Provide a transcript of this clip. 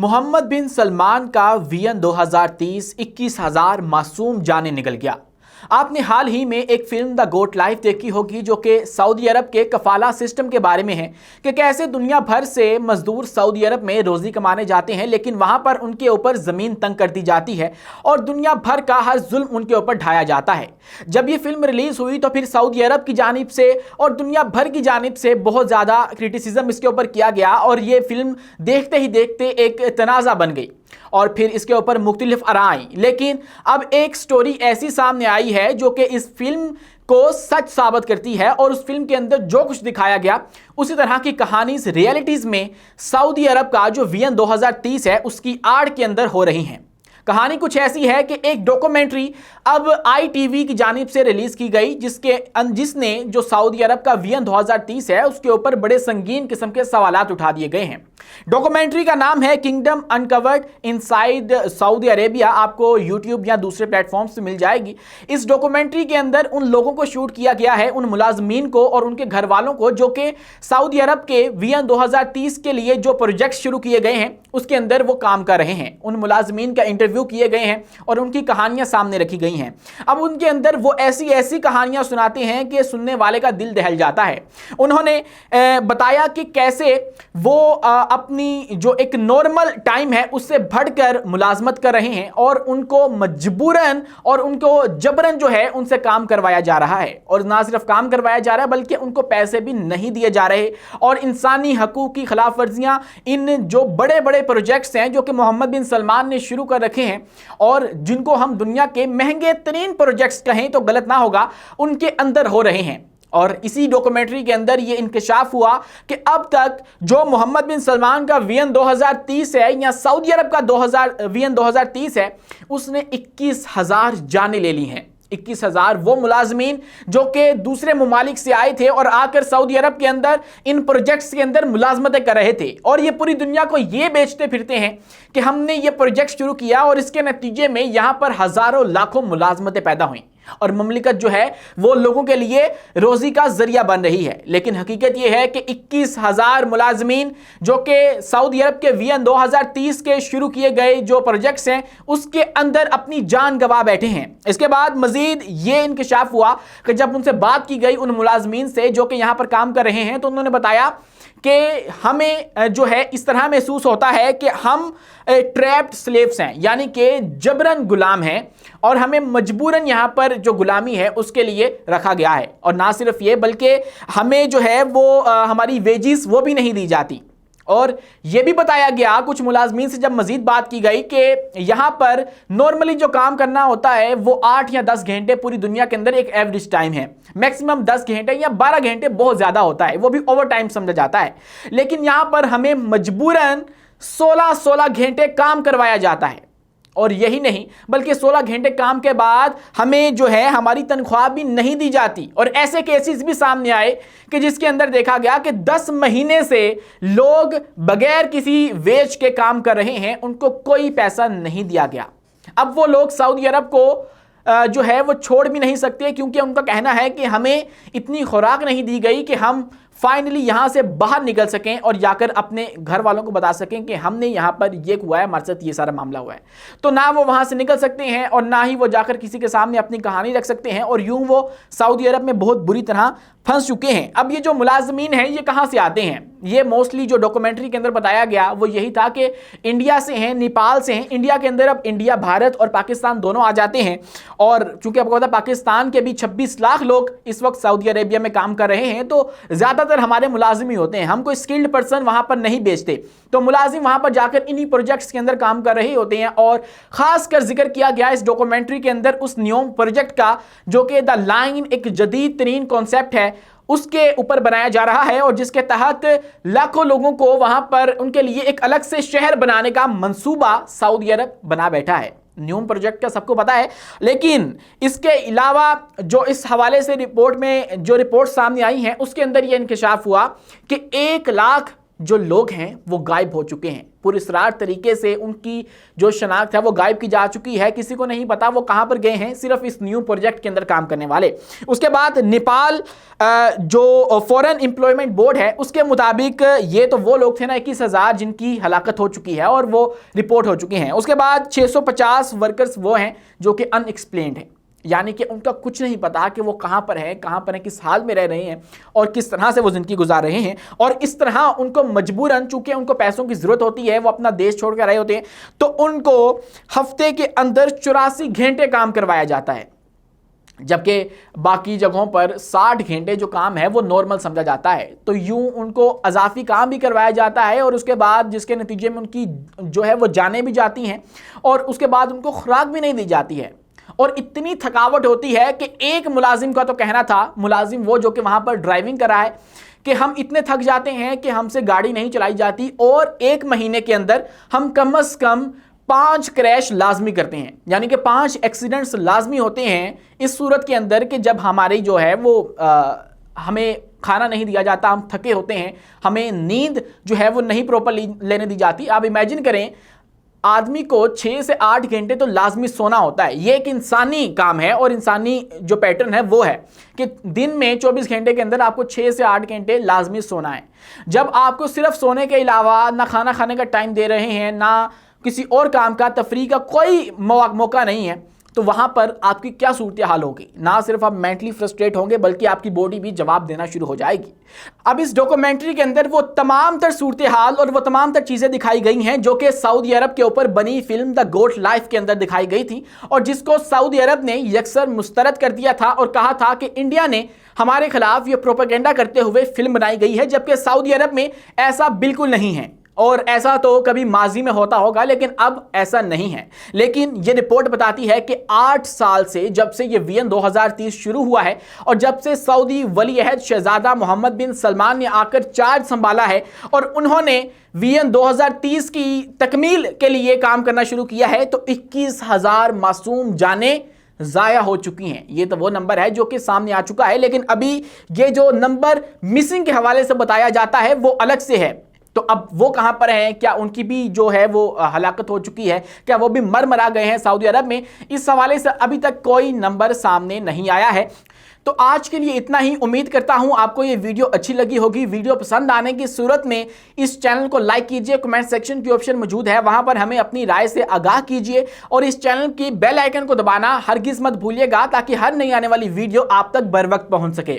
मोहम्मद बिन सलमान का वीएन 2030 21,000 मासूम जाने निकल गया। आपने हाल ही में एक फिल्म द गोट लाइफ देखी होगी जो कि सऊदी अरब के कफाला सिस्टम के बारे में है कि कैसे दुनिया भर से मजदूर सऊदी अरब में रोजी कमाने जाते हैं, लेकिन वहां पर उनके ऊपर जमीन तंग कर दी जाती है और दुनिया भर का हर जुल्म उनके ऊपर ढाया जाता है। जब ये फिल्म रिलीज हुई तो फिर सऊदी अरब की जानिब से और दुनिया भर की जानिब से बहुत ज्यादा क्रिटिसिज्म इसके ऊपर किया गया और ये फिल्म देखते ही देखते एक तनाज़ा बन गई और फिर इसके ऊपर मुख्तलिफ आराई। लेकिन अब एक स्टोरी ऐसी सामने आई है जो कि इस फिल्म को सच साबित करती है और उस फिल्म के अंदर जो कुछ दिखाया गया उसी तरह की कहानी इस रियलिटीज में सऊदी अरब का जो वीएन 2030 है उसकी आड़ के अंदर हो रही है। कहानी कुछ ऐसी है कि एक डॉक्यूमेंट्री अब ITV की जानिब से रिलीज की गई जिसने जो सऊदी अरब का वीएन 2030 है उसके ऊपर बड़े संगीन किस्म के सवालात उठा दिए गए हैं। डॉक्यूमेंट्री का नाम है kingdom uncovered inside Saudi Arabia. आपको यूट्यूब या दूसरे प्लेटफॉर्म्स से मिल जाएगी। इस डॉक्यूमेंट्री के अंदर उन लोगों को शूट किया गया है, उन मुलाजमीन को और उनके घर वालों को जो कि सऊदी अरब के वीएन 2030 के लिए जो प्रोजेक्ट शुरू किए गए हैं उसके अंदर वो काम कर रहे हैं। उन मुलाजमीन का इंटरव्यू किए गए हैं और उनकी कहानियां सामने रखी गई हैं। अब उनके अंदर वो ऐसी ऐसी कहानियां सुनाते हैं कि सुनने वाले का दिल दहल जाता है। उन्होंने बताया कि कैसे वो अपनी जो एक नॉर्मल टाइम है उससे बढ़कर मुलाजमत कर रहे हैं और उनको मजबूरन और उनको जबरन जो है उनसे काम करवाया जा रहा है और ना सिर्फ काम करवाया जा रहा है बल्कि उनको पैसे भी नहीं दिए जा रहे और इंसानी हकूक की खिलाफ वर्जियां इन जो बड़े बड़े प्रोजेक्ट्स हैं जो कि मोहम्मद बिन सलमान ने शुरू कर रखे हैं और जिनको हम दुनिया के महंगे तरीन प्रोजेक्ट्स कहें तो गलत ना होगा, उनके अंदर हो रहे हैं। और इसी डॉक्यूमेंट्री के अंदर यह इंकशाफ हुआ कि अब तक जो मोहम्मद बिन सलमान का वीएन 2030 है या सऊदी अरब का वीएन 2030 है उसने 21,000 जानें ले ली हैं। 21,000 वो मुलाजमीन जो कि दूसरे ममालिक से आए थे और आकर सऊदी अरब के अंदर इन प्रोजेक्ट्स के अंदर मुलाजमतें कर रहे थे और ये पूरी दुनिया को ये बेचते फिरते हैं कि हमने ये प्रोजेक्ट शुरू किया और इसके नतीजे में यहां पर हजारों लाखों मुलाजमतें पैदा हुई और ममलिकत जो है वो लोगों के लिए रोजी का जरिया बन रही है। लेकिन हकीकत यह है कि 21,000 मुलाजमीन जो कि सऊदी अरब के वीएन 2030 के शुरू किए गए जो प्रोजेक्ट्स हैं उसके अंदर अपनी जान गंवा बैठे हैं। इसके बाद मजीद ये इंकशाफ हुआ कि जब उनसे बात की गई उन मुलाजमीन से जो कि यहां पर काम कर रहे हैं तो उन्होंने बताया कि हमें जो है इस तरह महसूस होता है कि हम ट्रैप्ड स्लेव्स हैं, यानी कि जबरन गुलाम हैं और हमें मजबूरन यहां पर जो गुलामी है उसके लिए रखा गया है। और ना सिर्फ ये बल्कि हमें जो है वो हमारी वेजिस वो भी नहीं दी जाती। और यह भी बताया गया कुछ मुलाजमीन से जब मजीद बात की गई कि यहां पर नॉर्मली जो काम करना होता है वो 8 या 10 घंटे पूरी दुनिया के अंदर एक एवरेज टाइम है, मैक्सिमम 10 घंटे या 12 घंटे बहुत ज्यादा होता है, वो भी ओवर टाइम समझा जाता है। लेकिन यहां पर हमें मजबूरन 16 घंटे काम करवाया जाता है और यही नहीं बल्कि 16 घंटे काम के बाद हमें जो है हमारी तनख्वाह भी नहीं दी जाती। और ऐसे केसेस भी सामने आए कि जिसके अंदर देखा गया कि 10 महीने से लोग बगैर किसी वेज के काम कर रहे हैं, उनको कोई पैसा नहीं दिया गया। अब वो लोग सऊदी अरब को जो है वो छोड़ भी नहीं सकते क्योंकि उनका कहना है कि हमें इतनी खुराक नहीं दी गई कि हम फाइनली यहां से बाहर निकल सकें और जाकर अपने घर वालों को बता सकें कि हमने यहां पर ये हुआ है, हमारे साथ ये सारा मामला हुआ है। तो ना वो वहां से निकल सकते हैं और ना ही वो जाकर किसी के सामने अपनी कहानी रख सकते हैं और यूं वो सऊदी अरब में बहुत बुरी तरह फंस चुके हैं। अब ये जो मुलाजमीन हैं ये कहां से आते हैं? ये मोस्टली जो डॉक्यूमेंट्री के अंदर बताया गया वो यही था कि इंडिया से हैं, नेपाल से हैं। इंडिया के अंदर अब इंडिया, भारत और पाकिस्तान दोनों आ जाते हैं और चूंकि आपको पता है पाकिस्तान के भी 26 लाख लोग इस वक्त सऊदी अरेबिया में काम कर रहे हैं तो ज्यादातर हमारे मुलाजिम ही होते हैं, हम कोई स्किल्ड पर्सन वहां पर नहीं बेचते। तो मुलाजिम वहां पर जाकर इन्हीं प्रोजेक्ट्स के अंदर काम कर रहे होते हैं और खासकर जिक्र किया गया इस डॉक्यूमेंट्री के अंदर उस न्योम प्रोजेक्ट का जो कि द लाइन एक जदीद तरीन कॉन्सेप्ट है उसके ऊपर बनाया जा रहा है और जिसके तहत लाखों लोगों को वहां पर उनके लिए एक अलग से शहर बनाने का मंसूबा सऊदी अरब बना बैठा है। न्यूम प्रोजेक्ट का सबको पता है, लेकिन इसके अलावा जो इस हवाले से रिपोर्ट में जो रिपोर्ट सामने आई हैं उसके अंदर यह इंकशाफ हुआ कि 1 लाख जो लोग हैं वो गायब हो चुके हैं। पुरस्कार तरीके से उनकी जो शनाख्त है वो गायब की जा चुकी है। किसी को नहीं पता वो कहां पर गए हैं, सिर्फ इस न्यू प्रोजेक्ट के अंदर काम करने वाले। उसके बाद नेपाल जो फॉरेन एम्प्लॉयमेंट बोर्ड है उसके मुताबिक ये तो वो लोग थे ना 21,000 जिनकी हलाकत हो चुकी है और वो रिपोर्ट हो चुके हैं। उसके बाद 650 वर्कर्स वो हैं जो कि अनएक्सप्लेन्ड हैं, यानी कि उनका कुछ नहीं पता कि वो कहां पर है, किस हाल में रह रहे हैं और किस तरह से वो जिंदगी गुजार रहे हैं। और इस तरह उनको मजबूरन, चूंकि उनको पैसों की जरूरत होती है, वो अपना देश छोड़ कर रहे होते हैं, तो उनको हफ्ते के अंदर 84 घंटे काम करवाया जाता है, जबकि बाकी जगहों पर 60 घंटे जो काम है वो नॉर्मल समझा जाता है। तो यूं उनको अजाफी काम भी करवाया जाता है और उसके बाद जिसके नतीजे में उनकी जो है वो जानें भी जाती हैं और उसके बाद उनको खुराक भी नहीं दी जाती है। और इतनी थकावट होती है कि एक मुलाजिम का तो कहना था, मुलाजिम वो जो कि वहां पर ड्राइविंग कर रहा है, कि हम इतने थक जाते हैं कि हमसे गाड़ी नहीं चलाई जाती और 1 महीने के अंदर हम कम से कम 5 क्रैश लाजमी करते हैं, यानी कि 5 एक्सीडेंट्स लाजमी होते हैं इस सूरत के अंदर कि जब हमारी जो है वो हमें खाना नहीं दिया जाता, हम थके होते हैं, हमें नींद जो है वो नहीं प्रॉपर लेने दी जाती। आप इमेजिन करें, आदमी को 6 से 8 घंटे तो लाजमी सोना होता है। ये एक इंसानी काम है और इंसानी जो पैटर्न है वो है कि दिन में 24 घंटे के अंदर आपको 6 से 8 घंटे लाजमी सोना है। जब आपको सिर्फ सोने के अलावा ना खाना खाने का टाइम दे रहे हैं, ना किसी और काम का, तफरीह का कोई मौका नहीं है, तो वहां पर आपकी क्या सूरत हाल होगी। ना सिर्फ आप मेंटली फ्रस्ट्रेट होंगे बल्कि आपकी बॉडी भी जवाब देना शुरू हो जाएगी। अब इस डॉक्यूमेंट्री के अंदर वो तमाम तर सूरत हाल और वो तमाम तर चीजें दिखाई गई हैं जो कि सऊदी अरब के ऊपर बनी फिल्म द गोट लाइफ के अंदर दिखाई गई थी और जिसको सऊदी अरब ने यकसर मुस्तरद कर दिया था और कहा था कि इंडिया ने हमारे खिलाफ ये प्रोपेगेंडा करते हुए फिल्म बनाई गई है, जबकि सऊदी अरब में ऐसा बिल्कुल नहीं है। और ऐसा तो कभी माजी में होता होगा लेकिन अब ऐसा नहीं है। लेकिन यह रिपोर्ट बताती है कि 8 साल से, जब से यह वीएन 2030 शुरू हुआ है और जब से सऊदी वली अहद शहजादा मोहम्मद बिन सलमान ने आकर चार्ज संभाला है और उन्होंने वीएन 2030 की तकमील के लिए काम करना शुरू किया है, तो 21,000 मासूम जानें ज़ाया हो चुकी हैं। ये तो वो नंबर है जो कि सामने आ चुका है, लेकिन अभी ये जो नंबर मिसिंग के हवाले से बताया जाता है वो अलग से है। तो अब वो कहां पर हैं, क्या उनकी भी जो है वो हलाकत हो चुकी है, क्या वो भी मर गए हैं सऊदी अरब में, इस हवाले से अभी तक कोई नंबर सामने नहीं आया है। तो आज के लिए इतना ही। उम्मीद करता हूं आपको ये वीडियो अच्छी लगी होगी। वीडियो पसंद आने की सूरत में इस चैनल को लाइक कीजिए, कमेंट सेक्शन की ऑप्शन मौजूद है, वहां पर हमें अपनी राय से आगाह कीजिए और इस चैनल की बेल आइकन को दबाना हरगिज मत भूलिएगा ताकि हर नई आने वाली वीडियो आप तक बर वक्त पहुंच सके।